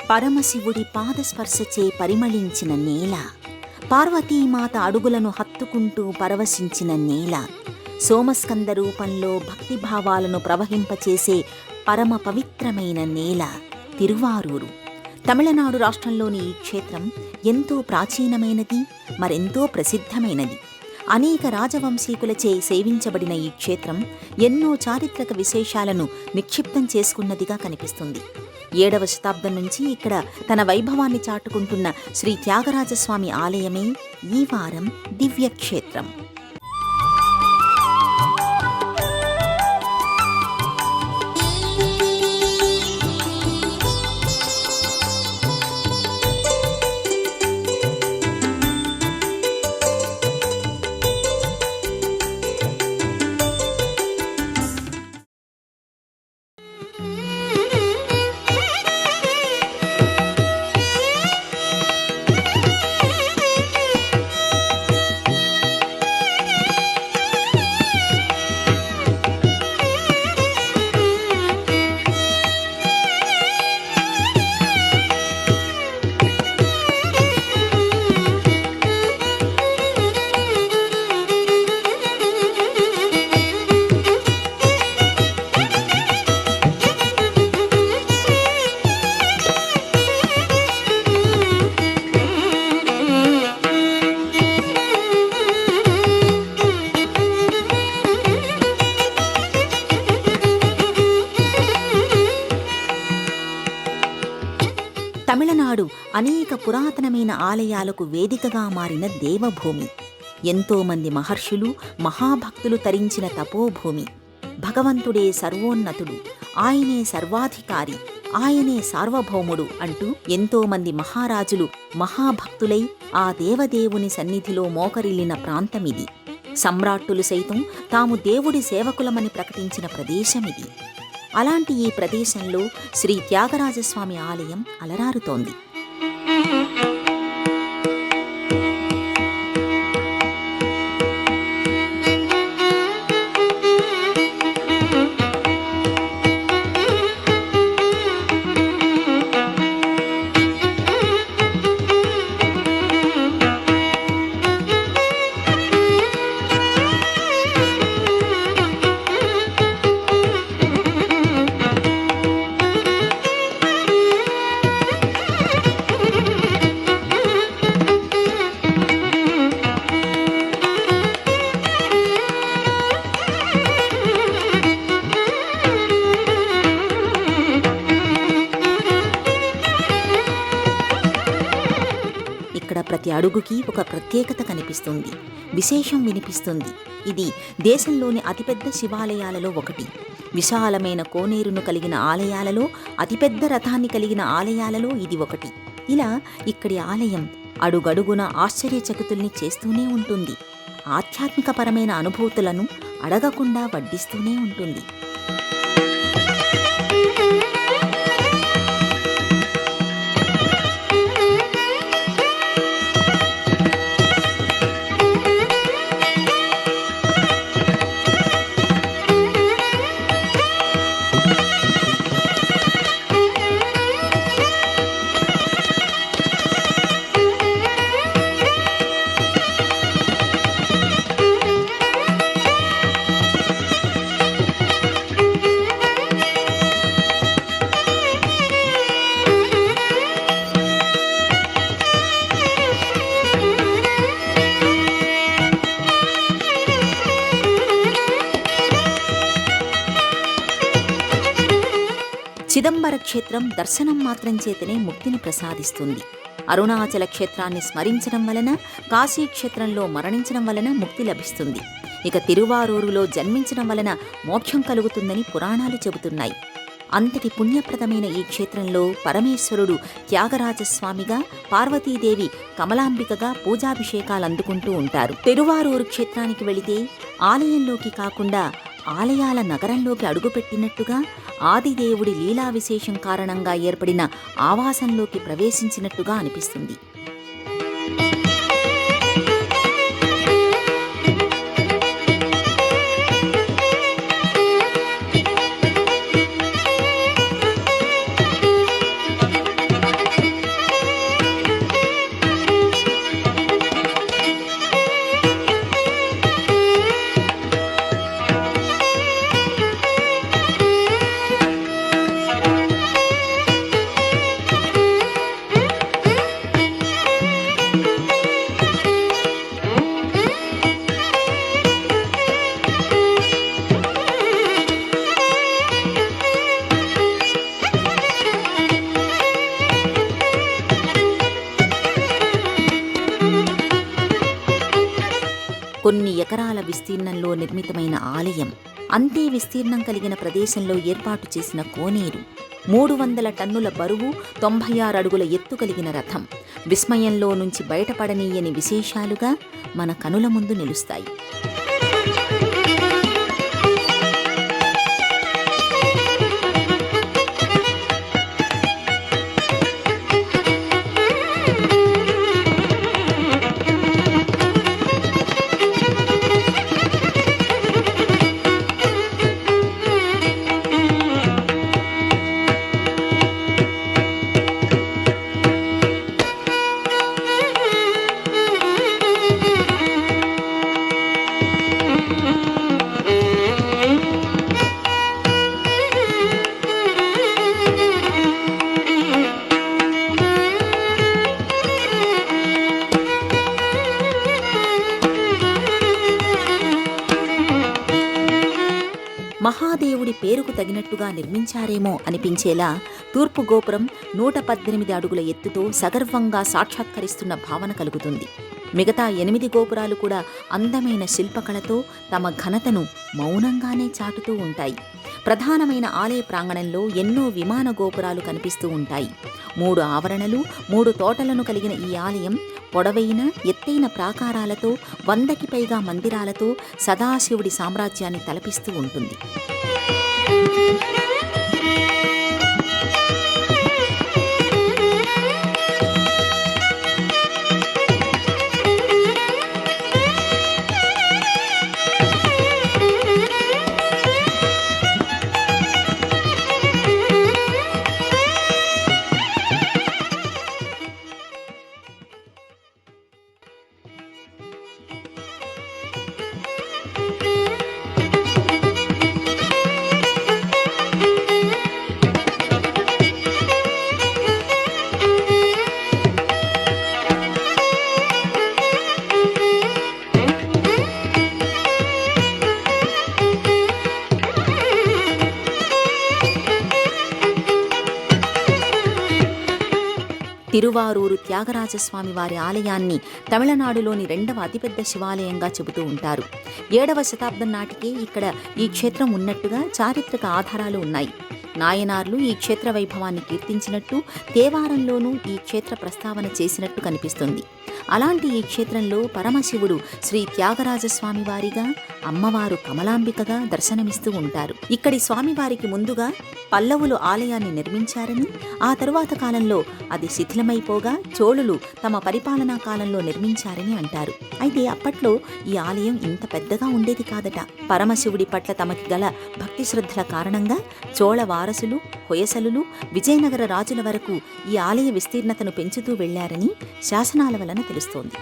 పరమశివుడి పాదస్పర్శచే పరిమళించిన నేల, పార్వతీమాత అడుగులను హత్తుకుంటూ పరవశించిన నేల, సోమస్కంద రూపంలో భక్తిభావాలను ప్రవహింపచేసే పరమ పవిత్రమైన నేల తిరువారూరు. తమిళనాడు రాష్ట్రంలోని ఈ క్షేత్రం ఎంతో ప్రాచీనమైనది, మరెంతో ప్రసిద్ధమైనది. అనేక రాజవంశీకులచే సేవించబడిన ఈ క్షేత్రం ఎన్నో చారిత్రక విశేషాలను నిక్షిప్తం చేసుకున్నదిగా కనిపిస్తుంది. 7వ శతాబ్దం నుంచి ఇక్కడ తన వైభవాన్ని చాటుకుంటున్న శ్రీ త్యాగరాజస్వామి ఆలయమే ఈ వారం దివ్యక్షేత్రం. తమిళనాడు అనేక పురాతనమైన ఆలయాలకు వేదికగా మారిన దేవభూమి. ఎంతోమంది మహర్షులు, మహాభక్తులు తరించిన తపోభూమి. భగవంతుడే సర్వోన్నతుడు, ఆయనే సర్వాధికారి, ఆయనే సార్వభౌముడు అంటూ ఎంతోమంది మహారాజులు మహాభక్తులై ఆ దేవదేవుని సన్నిధిలో మోకరిల్లిన ప్రాంతమిది. సమ్రాట్టులు సైతం తాము దేవుడి సేవకులమని ప్రకటించిన ప్రదేశమిది. అలాంటి ఈ ప్రదేశంలో శ్రీ త్యాగరాజస్వామి ఆలయం అలరారుతోంది. ఇక్కడ ప్రతి అడుగుకి ఒక ప్రత్యేకత కనిపిస్తుంది, విశేషం వినిపిస్తుంది. ఇది దేశంలోని అతిపెద్ద శివాలయాలలో ఒకటి. విశాలమైన కోనేరును కలిగిన ఆలయాలలో, అతిపెద్ద రథాన్ని కలిగిన ఆలయాలలో ఇది ఒకటి. ఇలా ఇక్కడి ఆలయం అడుగడుగున ఆశ్చర్యచకితుల్ని చేస్తూనే ఉంటుంది. ఆధ్యాత్మికపరమైన అనుభూతులను అడగకుండా వడ్డిస్తూనే ఉంటుంది. చిదంబర క్షేత్రం దర్శనం మాత్రం చేతనే ముక్తిని ప్రసాదిస్తుంది. అరుణాచల క్షేత్రాన్ని స్మరించడం వలన, కాశీ క్షేత్రంలో మరణించడం వలన ముక్తి లభిస్తుంది. ఇక తిరువారూరులో జన్మించడం వలన మోక్షం కలుగుతుందని పురాణాలు చెబుతున్నాయి. అంతటి పుణ్యప్రదమైన ఈ క్షేత్రంలో పరమేశ్వరుడు త్యాగరాజస్వామిగా, పార్వతీదేవి కమలాంబికగా పూజాభిషేకాలు అందుకుంటూ ఉంటారు. తిరువారూరు క్షేత్రానికి వెళితే ఆలయంలోకి కాకుండా ఆలయాల నగరంలోకి అడుగుపెట్టినట్టుగా, ఆదిదేవుడి లీలా విశేషం కారణంగా ఏర్పడిన ఆవాసంలోకి ప్రవేశించినట్టుగా అనిపిస్తుంది. కొన్ని ఎకరాల విస్తీర్ణంలో నిర్మితమైన ఆలయం, అంతే విస్తీర్ణం కలిగిన ప్రదేశంలో ఏర్పాటు చేసిన కోనేరు, 300 టన్నుల బరువు, 96 అడుగుల ఎత్తు కలిగిన రథం విస్మయంలో నుంచి బయటపడనీయని విశేషాలుగా మన కనుల ముందు నిలుస్తాయి. మహాదేవుడి పేరుకు తగినట్టుగా నిర్మించారేమో అనిపించేలా తూర్పు గోపురం 118 అడుగుల ఎత్తుతో సగర్వంగా సాక్షాత్కరిస్తున్న భావన కలుగుతుంది. మిగతా 8 గోపురాలు కూడా అందమైన శిల్పకళతో తమ ఘనతను మౌనంగానే చాటుతూ ఉంటాయి. ప్రధానమైన ఆలయ ప్రాంగణంలో ఎన్నో విమాన గోపురాలు కనిపిస్తూ ఉంటాయి. 3 ఆవరణలు, 3 తోటలను కలిగిన ఈ ఆలయం పొడవైన ఎత్తైన ప్రాకారాలతో, 100కి పైగా మందిరాలతో సదాశివుడి సామ్రాజ్యాన్ని తలపిస్తూ ఉంటుంది. తిరువారూరు త్యాగరాజస్వామి వారి ఆలయాన్ని తమిళనాడులోని 2వ అతిపెద్ద శివాలయంగా చెబుతూ ఉంటారు. 7వ శతాబ్దం నాటికే ఇక్కడ ఈ క్షేత్రం ఉన్నట్టుగా చారిత్రక ఆధారాలు ఉన్నాయి. నాయనార్లు ఈ క్షేత్ర వైభవాన్ని కీర్తించినట్టు, తేవారంలోనూ ఈ క్షేత్ర ప్రస్తావన చేసినట్టు కనిపిస్తుంది. అలాంటి ఈ క్షేత్రంలో పరమశివుడు శ్రీ త్యాగరాజస్వామి వారిగా, అమ్మవారు కమలాంబికగా దర్శనమిస్తూ ఉంటారు. ఇక్కడి స్వామివారికి ముందుగా పల్లవులు ఆలయాన్ని నిర్మించారని, ఆ తరువాత కాలంలో అది శిథిలమైపోగా చోళులు తమ పరిపాలనా కాలంలో నిర్మించారని అంటారు. అయితే అప్పట్లో ఈ ఆలయం ఇంత పెద్దగా ఉండేది కాదట. పరమశివుడి పట్ల తమకి గల భక్తి శ్రద్ధల కారణంగా చోళ వారసులు, హొయసలులు, విజయనగర రాజుల వరకు ఈ ఆలయ విస్తీర్ణతను పెంచుతూ వెళ్లారని శాసనాల వలన తెలుస్తోంది.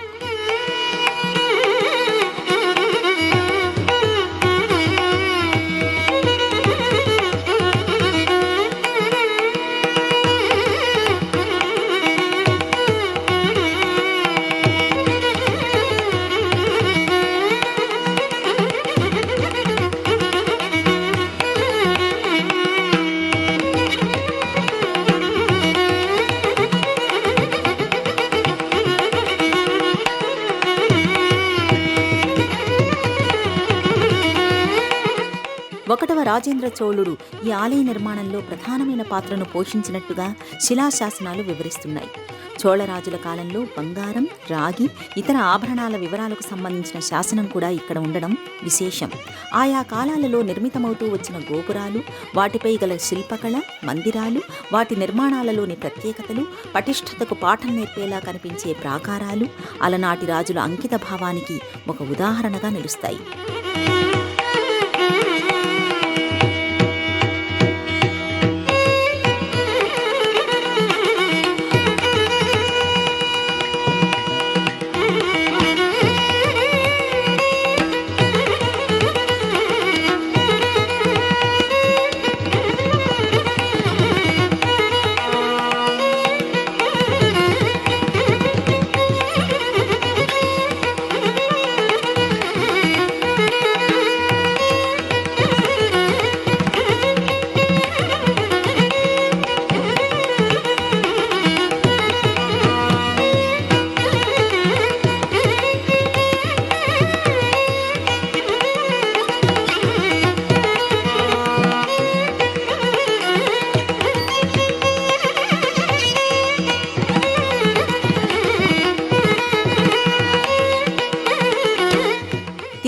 ఒకటవ రాజేంద్ర చోళుడు ఈ ఆలయ నిర్మాణంలో ప్రధానమైన పాత్రను పోషించినట్టుగా శిలాశాసనాలు వివరిస్తున్నాయి. చోళరాజుల కాలంలో బంగారం, రాగి, ఇతర ఆభరణాల వివరాలకు సంబంధించిన శాసనం కూడా ఇక్కడ ఉండడం విశేషం. ఆయా కాలాలలో నిర్మితమవుతూ వచ్చిన గోపురాలు, వాటిపై గల శిల్పకళ, మందిరాలు, వాటి నిర్మాణాలలోని ప్రత్యేకతలు, పటిష్టతకు పాఠం నేర్పేలా కనిపించే ప్రాకారాలు అలనాటి రాజుల అంకిత భావానికి ఒక ఉదాహరణగా నిలుస్తాయి.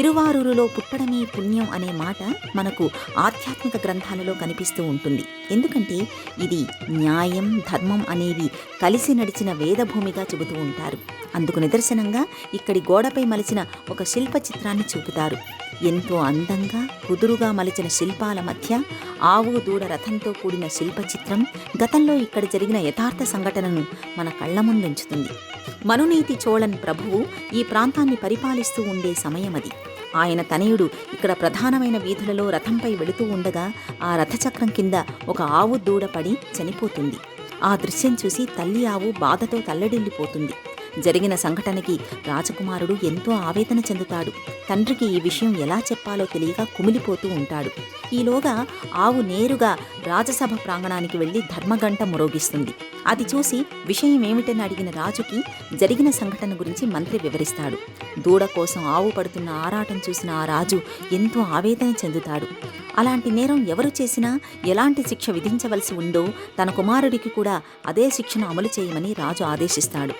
తిరువారూరులో పుట్టడమే పుణ్యం అనే మాట మనకు ఆధ్యాత్మిక గ్రంథాలలో కనిపిస్తూ ఉంటుంది. ఎందుకంటే ఇది న్యాయం, ధర్మం అనేవి కలిసి నడిచిన వేదభూమిగా చెబుతూ ఉంటారు. అందుకు నిదర్శనంగా ఇక్కడి గోడపై మలిచిన ఒక శిల్ప చిత్రాన్ని చూపుతారు. ఎంతో అందంగా కుదురుగా మలిచిన శిల్పాల మధ్య ఆవు దూడ రథంతో కూడిన శిల్ప చిత్రం గతంలో ఇక్కడ జరిగిన యథార్థ సంఘటనను మన కళ్ల ముందుంచుతుంది. మనునీతి చోళన్ ప్రభువు ఈ ప్రాంతాన్ని పరిపాలిస్తూ ఉండే సమయమది. ఆయన తనయుడు ఇక్కడ ప్రధానమైన వీధులలో రథంపై వెళుతూ ఉండగా ఆ రథచక్రం కింద ఒక ఆవు దూడ పడి చనిపోతుంది. ఆ దృశ్యం చూసి తల్లి ఆవు బాధతో తల్లడిల్లిపోతుంది. జరిగిన సంఘటనకి రాజకుమారుడు ఎంతో ఆవేదన చెందుతాడు. తండ్రికి ఈ విషయం ఎలా చెప్పాలో తెలియక కుమిలిపోతూ ఉంటాడు. ఈలోగా ఆవు నేరుగా రాజసభ ప్రాంగణానికి వెళ్లి ధర్మగంట మ్రోగిస్తుంది. అది చూసి విషయం ఏమిటని అడిగిన రాజుకి జరిగిన సంఘటన గురించి మంత్రి వివరిస్తాడు. దూడ కోసం ఆవు పడుతున్న ఆరాటం చూసిన ఆ రాజు ఎంతో ఆవేదన చెందుతాడు. అలాంటి నేరం ఎవరు చేసినా ఎలాంటి శిక్ష విధించవలసి ఉందో తన కుమారుడికి కూడా అదే శిక్షను అమలు చేయమని రాజు ఆదేశిస్తాడు.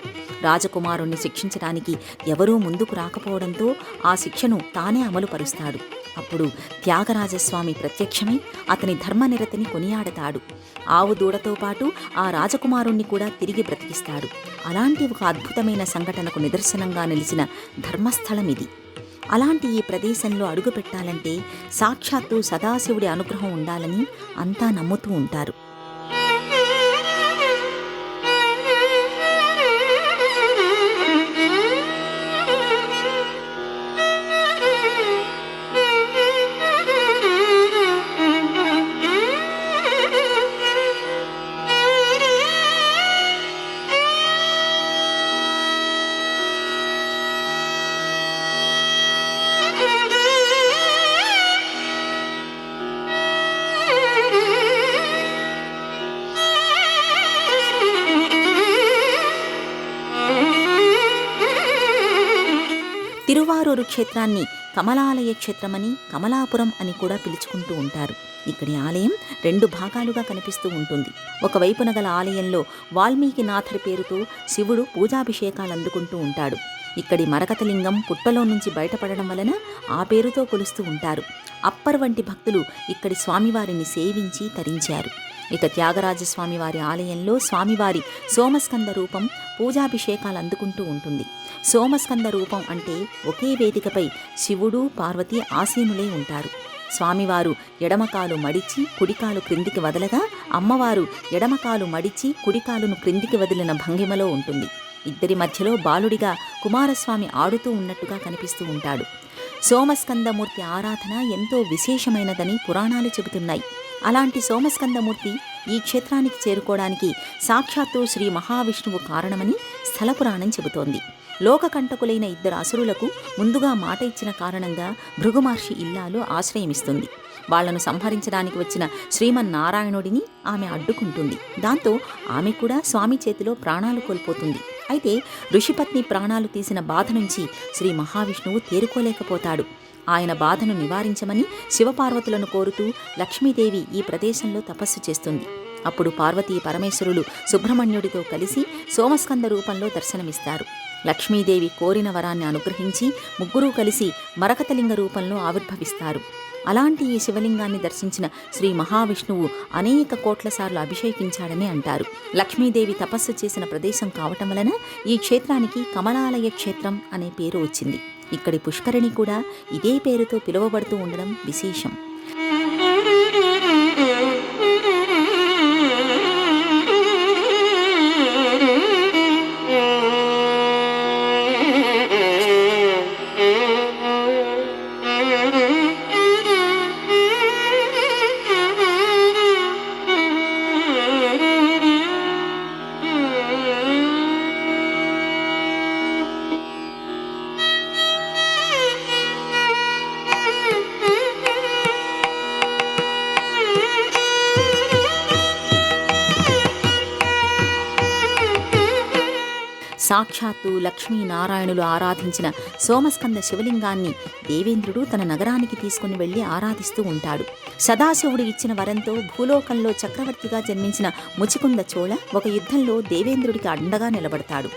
రాజకుమారుణ్ణి శిక్షించడానికి ఎవరూ ముందుకు రాకపోవడంతో ఆ శిక్షను తానే అమలు పరుస్తాడు. అప్పుడు త్యాగరాజస్వామి ప్రత్యక్షమై అతని ధర్మనిరతిని కొనియాడతాడు. ఆవు దూడతో పాటు ఆ రాజకుమారుణ్ణి కూడా తిరిగి బ్రతికిస్తాడు. అలాంటి ఒక అద్భుతమైన సంఘటనకు నిదర్శనంగా నిలిచిన ధర్మస్థలం ఇది. అలాంటి ఈ ప్రదేశంలో అడుగు పెట్టాలంటే సాక్షాత్తు సదాశివుడి అనుగ్రహం ఉండాలని అంతా నమ్ముతూ ఉంటారు. తిరువారూరు క్షేత్రాన్ని కమలాలయ క్షేత్రమని, కమలాపురం అని కూడా పిలుచుకుంటూ ఉంటారు. ఇక్కడి ఆలయం 2 భాగాలుగా కనిపిస్తూ ఉంటుంది. ఒకవైపున గల ఆలయంలో వాల్మీకి నాథర్ పేరుతో శివుడు పూజాభిషేకాలు అందుకుంటూ ఉంటాడు. ఇక్కడి మరకతలింగం పుట్టలో నుంచి బయటపడడం వలన ఆ పేరుతో కొలుస్తూ ఉంటారు. అప్పర్ వంటి భక్తులు ఇక్కడి స్వామివారిని సేవించి తరించారు. ఇక త్యాగరాజస్వామివారి ఆలయంలో స్వామివారి సోమస్కంద రూపం పూజాభిషేకాలు అందుకుంటూ ఉంటుంది. సోమస్కంద రూపం అంటే ఒకే వేదికపై శివుడు, పార్వతి ఆసీనులై ఉంటారు. స్వామివారు ఎడమకాలు మడిచి కుడికాలు క్రిందికి వదలగా అమ్మవారు ఎడమకాలు మడిచి కుడికాలును క్రిందికి వదిలిన భంగిమలో ఉంటుంది. ఇద్దరి మధ్యలో బాలుడిగా కుమారస్వామి ఆడుతూ ఉన్నట్టుగా కనిపిస్తూ ఉంటాడు. సోమస్కందమూర్తి ఆరాధన ఎంతో విశేషమైనదని పురాణాలు చెబుతున్నాయి. అలాంటి సోమస్కందమూర్తి ఈ క్షేత్రానికి చేరుకోవడానికి సాక్షాత్తు శ్రీ మహావిష్ణువు కారణమని స్థల పురాణం చెబుతోంది. లోకకంటకులైన 2 అసురులకు ముందుగా మాట ఇచ్చిన కారణంగా భృగుమహర్షి ఇల్లాలు ఆశ్రయమిస్తుంది. వాళ్లను సంహరించడానికి వచ్చిన శ్రీమన్నారాయణుడిని ఆమె అడ్డుకుంటుంది. దాంతో ఆమె కూడా స్వామి చేతిలో ప్రాణాలు కోల్పోతుంది. అయితే ఋషిపత్ని ప్రాణాలు తీసిన బాధ నుంచి శ్రీ మహావిష్ణువు తేరుకోలేకపోతాడు. ఆయన బాధను నివారించమని శివపార్వతులను కోరుతూ లక్ష్మీదేవి ఈ ప్రదేశంలో తపస్సు చేస్తుంది. అప్పుడు పార్వతీ పరమేశ్వరులు సుబ్రహ్మణ్యుడితో కలిసి సోమస్కంద రూపంలో దర్శనమిస్తారు. లక్ష్మీదేవి కోరిన వరాన్ని అనుగ్రహించి ముగ్గురూ కలిసి మరకతలింగ రూపంలో ఆవిర్భవిస్తారు. అలాంటి ఈ శివలింగాన్ని దర్శించిన శ్రీ మహావిష్ణువు అనేక కోట్ల సార్లు అభిషేకించాడని అంటారు. లక్ష్మీదేవి తపస్సు చేసిన ప్రదేశం కావటం వలన ఈ క్షేత్రానికి కమలాలయ క్షేత్రం అనే పేరు వచ్చింది. ఇక్కడి పుష్కరిణి కూడా ఇదే పేరుతో పిలువబడుతూ ఉండడం విశేషం. సాక్షాత్తు లక్ష్మీనారాయణులు ఆరాధించిన సోమస్కంద శివలింగాన్ని దేవేంద్రుడు తన నగరానికి తీసుకుని వెళ్లి ఆరాధిస్తూ ఉంటాడు. సదాశివుడు ఇచ్చిన వరంతో భూలోకంలో చక్రవర్తిగా జన్మించిన ముచికుంద చోళ ఒక యుద్ధంలో దేవేంద్రుడికి అండగా నిలబడతాడు.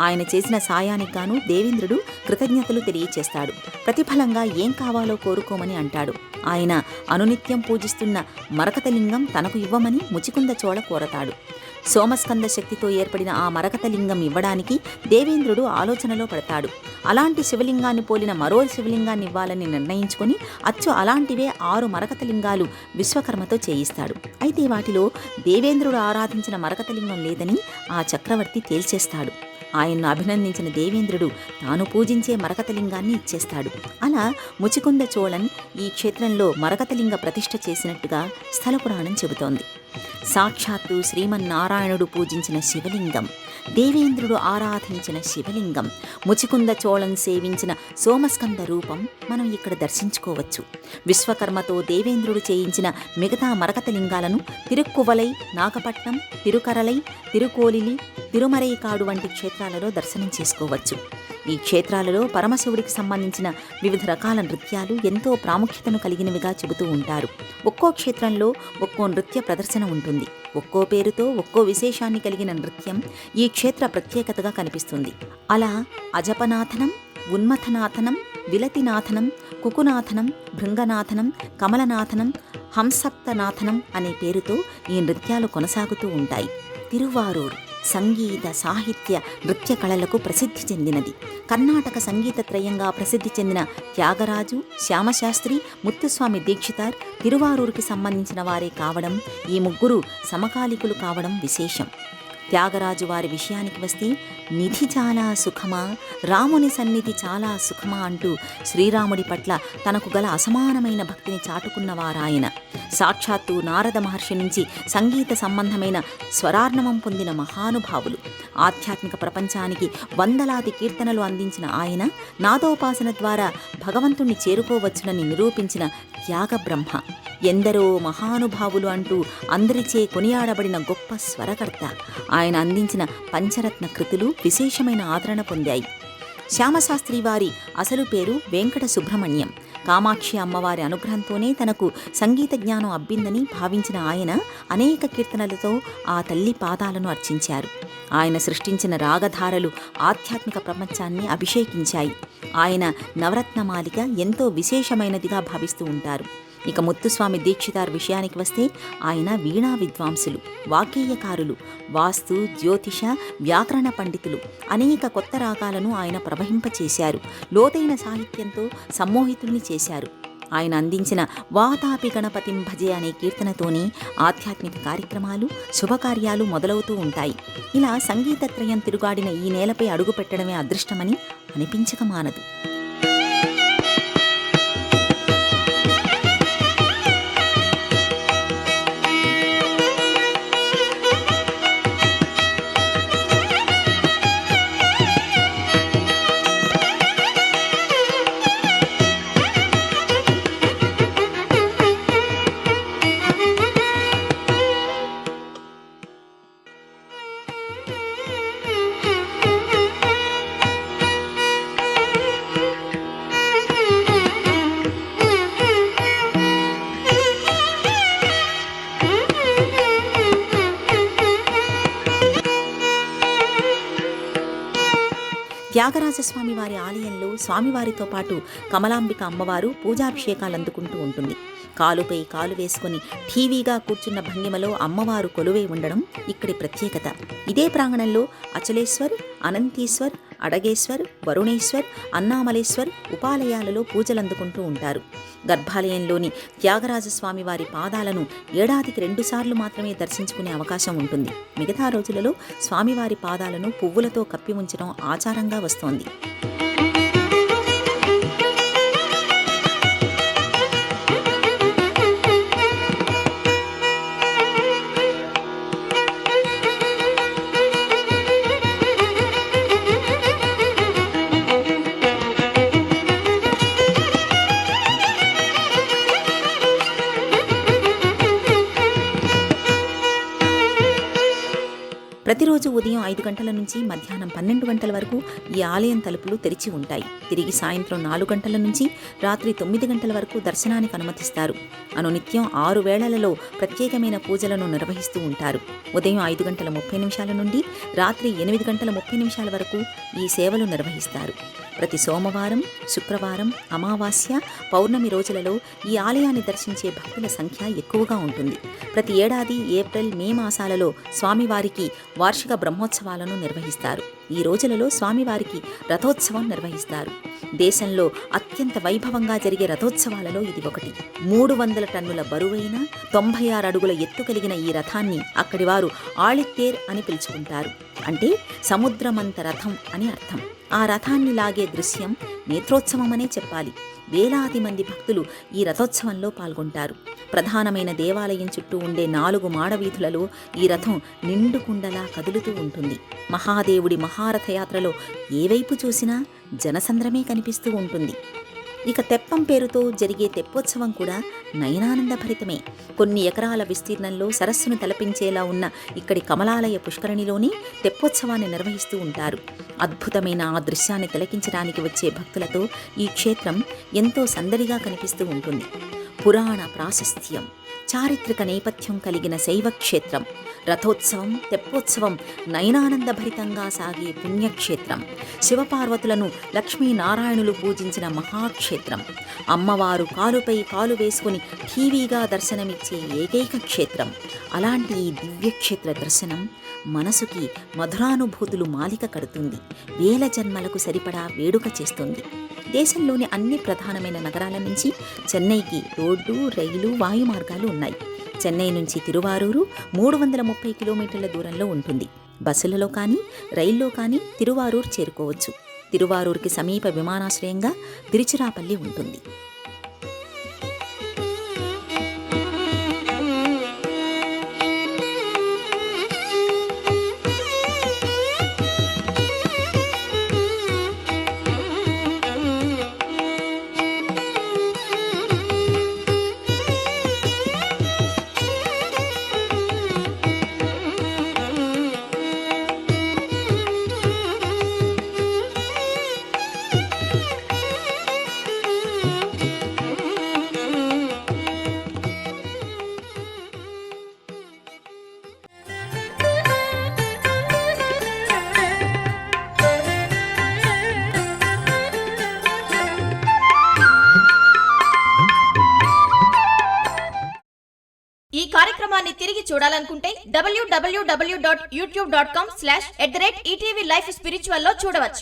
ఆయన చేసిన సాయానికి గాను దేవేంద్రుడు కృతజ్ఞతలు తెలియచేస్తాడు. ప్రతిఫలంగా ఏం కావాలో కోరుకోమని అంటాడు. ఆయన అనునిత్యం పూజిస్తున్న మరకతలింగం తనకు ఇవ్వమని ముచికుంద చోళ కోరతాడు. సోమస్కంద శక్తితో ఏర్పడిన ఆ మరకతలింగం ఇవ్వడానికి దేవేంద్రుడు ఆలోచనలో పడతాడు. అలాంటి శివలింగాన్ని పోలిన మరో శివలింగాన్ని ఇవ్వాలని నిర్ణయించుకుని అచ్చు అలాంటివే 6 మరకతలింగాలు విశ్వకర్మతో చేయిస్తాడు. అయితే వాటిలో దేవేంద్రుడు ఆరాధించిన మరకతలింగం లేదని ఆ చక్రవర్తి తేల్చేస్తాడు. ఆయన్ను అభినందించిన దేవేంద్రుడు తాను పూజించే మరకతలింగాన్ని ఇచ్చేస్తాడు. అలా ముచికుంద చోళన్ ఈ క్షేత్రంలో మరకతలింగ ప్రతిష్ఠ చేసినట్టుగా స్థల పురాణం చెబుతోంది. సాక్షాత్తు శ్రీమన్నారాయణుడు పూజించిన శివలింగం, దేవేంద్రుడు ఆరాధించిన శివలింగం, ముచికుంద చోళన్ సేవించిన సోమస్కంద రూపం మనం ఇక్కడ దర్శించుకోవచ్చు. విశ్వకర్మతో దేవేంద్రుడు చేయించిన మిగతా మరకతలింగాలను తిరుక్కువలై, నాగపట్నం, తిరుకరలై, తిరుకోలిలి, తిరుమరైకాడు వంటి క్షేత్రాలలో దర్శనం చేసుకోవచ్చు. ఈ క్షేత్రాలలో పరమశివుడికి సంబంధించిన వివిధ రకాల నృత్యాలు ఎంతో ప్రాముఖ్యతను కలిగినవిగా చెబుతూ ఉంటారు. ఒక్కో క్షేత్రంలో ఒక్కో నృత్య ప్రదర్శన ఉంటుంది. ఒక్కో పేరుతో ఒక్కో విశేషాన్ని కలిగిన నృత్యం ఈ క్షేత్ర ప్రత్యేకతగా కనిపిస్తుంది. అలా అజపనాథనం, ఉన్మథనాథనం, విలతినాథనం, కుకునాథనం, భృంగనాథనం, కమలనాథనం, హంసప్తనాథనం అనే పేరుతో ఈ నృత్యాలు కొనసాగుతూ ఉంటాయి. తిరువారూర్ సంగీత, సాహిత్య, నృత్య కళలకు ప్రసిద్ధి చెందినది. కర్ణాటక సంగీత త్రయంగా ప్రసిద్ధి చెందిన త్యాగరాజు, శ్యామశాస్త్రి, ముత్తుస్వామి దీక్షితార్ తిరువారూరుకి సంబంధించిన వారే కావడం, ఈ ముగ్గురు సమకాలికులు కావడం విశేషం. త్యాగరాజు వారి విషయానికి వస్తే, నిధి చాలా సుఖమా, రాముని సన్నిధి చాలా సుఖమా అంటూ శ్రీరాముడి పట్ల తనకు గల అసమానమైన భక్తిని చాటుకున్నవారాయన. సాక్షాత్తు నారద మహర్షి నుంచి సంగీత సంబంధమైన స్వరార్ణవం పొందిన మహానుభావులు. ఆధ్యాత్మిక ప్రపంచానికి వందలాది కీర్తనలు అందించిన ఆయన నాదోపాసన ద్వారా భగవంతుణ్ణి చేరుకోవచ్చునని నిరూపించిన త్యాగ బ్రహ్మ. ఎందరో మహానుభావులు అంటూ అందరిచే కొనియాడబడిన గొప్ప స్వరకర్త. ఆయన అందించిన పంచరత్న కృతులు విశేషమైన ఆదరణ పొందాయి. శ్యామశాస్త్రి వారి అసలు పేరు వెంకట సుబ్రహ్మణ్యం. కామాక్షి అమ్మవారి అనుగ్రహంతోనే తనకు సంగీత జ్ఞానం అబ్బిందని భావించిన ఆయన అనేక కీర్తనలతో ఆ తల్లి పాదాలను అర్చించారు. ఆయన సృష్టించిన రాగధారలు ఆధ్యాత్మిక ప్రపంచాన్ని అభిషేకించాయి. ఆయన నవరత్నమాలిక ఎంతో విశేషమైనదిగా భావిస్తూ ఉంటారు. ఇక ముత్తుస్వామి దీక్షితార్ విషయానికి వస్తే, ఆయన వీణా విద్వాంసులు, వాగ్గేయకారులు, వాస్తు, జ్యోతిష, వ్యాకరణ పండితులు. అనేక కొత్త రాగాలను ఆయన ప్రవహింపచేశారు. లోతైన సాహిత్యంతో సమ్మోహితుల్ని చేశారు. ఆయన అందించిన వాతాపి గణపతిం భజే అనే కీర్తనతోనే ఆధ్యాత్మిక కార్యక్రమాలు, శుభకార్యాలు మొదలవుతూ ఉంటాయి. ఇలా సంగీతత్రయం తిరుగాడిన ఈ నేలపై అడుగుపెట్టడమే అదృష్టమని అనిపించక మానదు. త్యాగరాజస్వామి వారి ఆలయంలో స్వామివారితో పాటు కమలాంబిక అమ్మవారు పూజాభిషేకాలు అందుకుంటూ ఉంటుంది. కాలుపై కాలు వేసుకుని ఠీవీగా కూర్చున్న భంగిమలో అమ్మవారు కొలువై ఉండడం ఇక్కడి ప్రత్యేకత. ఇదే ప్రాంగణంలో అచలేశ్వర్, అనంతీశ్వర్, అడగేశ్వర్, వరుణేశ్వర్, అన్నామలేశ్వర్ ఉపాలయాలలో పూజలందుకుంటూ ఉంటారు. గర్భాలయంలోని త్యాగరాజస్వామి వారి పాదాలను ఏడాదికి 2 సార్లు మాత్రమే దర్శించుకునే అవకాశం ఉంటుంది. మిగతా రోజులలో స్వామివారి పాదాలను పువ్వులతో కప్పి ఉంచడం ఆచారంగా వస్తోంది. ప్రతిరోజు ఉదయం 5 గంటల నుంచి మధ్యాహ్నం 12 గంటల వరకు ఈ ఆలయం తలుపులు తెరిచి ఉంటాయి. తిరిగి సాయంత్రం 4 గంటల నుంచి రాత్రి 9 గంటల వరకు దర్శనానికి అనుమతిస్తారు. అనునిత్యం 6 వేళలలో ప్రత్యేకమైన పూజలను నిర్వహిస్తూ ఉంటారు. ఉదయం 5:30 నుండి రాత్రి 8:30 వరకు ఈ సేవలు నిర్వహిస్తారు. ప్రతి సోమవారం, శుక్రవారం, అమావాస్య, పౌర్ణమి రోజులలో ఈ ఆలయాన్ని దర్శించే భక్తుల సంఖ్య ఎక్కువగా ఉంటుంది. ప్రతి ఏడాది ఏప్రిల్, మే మాసాలలో స్వామివారికి వార్షిక బ్రహ్మోత్సవాలను నిర్వహిస్తారు. ఈ రోజులలో స్వామివారికి రథోత్సవం నిర్వహిస్తారు. దేశంలో అత్యంత వైభవంగా జరిగే రథోత్సవాలలో ఇది ఒకటి. 300 టన్నుల బరువైన 96 అడుగుల ఎత్తు కలిగిన ఈ రథాన్ని అక్కడి వారు ఆళిత్తేర్ అని పిలుచుకుంటారు. అంటే సముద్రమంత రథం అని అర్థం. ఆ రథాన్ని లాగే దృశ్యం నేత్రోత్సవం అనే చెప్పాలి. వేలాది మంది భక్తులు ఈ రథోత్సవంలో పాల్గొంటారు. ప్రధానమైన దేవాలయం చుట్టూ ఉండే 4 మాడవీధులలో ఈ రథం నిండుకుండలా కదులుతూ ఉంటుంది. మహాదేవుడి మహారథయాత్రలో ఏ వైపు చూసినా జనసంద్రమే కనిపిస్తూ ఉంటుంది. ఇక తెప్పం పేరుతో జరిగే తెప్పోత్సవం కూడా నయనానందభరితమే. కొన్ని ఎకరాల విస్తీర్ణంలో సరస్సును తలపించేలా ఉన్న ఇక్కడి కమలాలయ పుష్కరిణిలోనే తెప్పోత్సవాన్ని నిర్వహిస్తూ ఉంటారు. అద్భుతమైన ఆ దృశ్యాన్ని తిలకించడానికి వచ్చే భక్తులతో ఈ క్షేత్రం ఎంతో సందడిగా కనిపిస్తూ ఉంటుంది. పురాణ ప్రాశస్త్యం, చారిత్రక నేపథ్యం కలిగిన శైవక్షేత్రం. రథోత్సవం, తెప్పోత్సవం నయనానందభరితంగా సాగే పుణ్యక్షేత్రం. శివపార్వతులను లక్ష్మీనారాయణులు పూజించిన మహాక్షేత్రం. అమ్మవారు కాలుపై కాలు వేసుకుని ఠీవీగా దర్శనమిచ్చే ఏకైక క్షేత్రం. అలాంటి ఈ దివ్యక్షేత్ర దర్శనం మనసుకి మధురానుభూతులు మాలిక కడుతుంది. వేల జన్మలకు సరిపడా వేడుక చేస్తుంది. దేశంలోని అన్ని ప్రధానమైన నగరాల నుంచి చెన్నైకి రోడ్డు, రైలు, వాయు మార్గాలు ఉన్నాయి. చెన్నై నుంచి తిరువారూరు 330 కిలోమీటర్ల దూరంలో ఉంటుంది. బస్సులలో కానీ రైల్లో కానీ తిరువారూరు చేరుకోవచ్చు. తిరువారూరుకి సమీప విమానాశ్రయంగా తిరుచిరాపల్లి ఉంటుంది. ఈ కార్యక్రమాన్ని తిరిగి చూడాలనుకుంటే www.youtube.com/@ETV Life Spiritual లో చూడవచ్చు.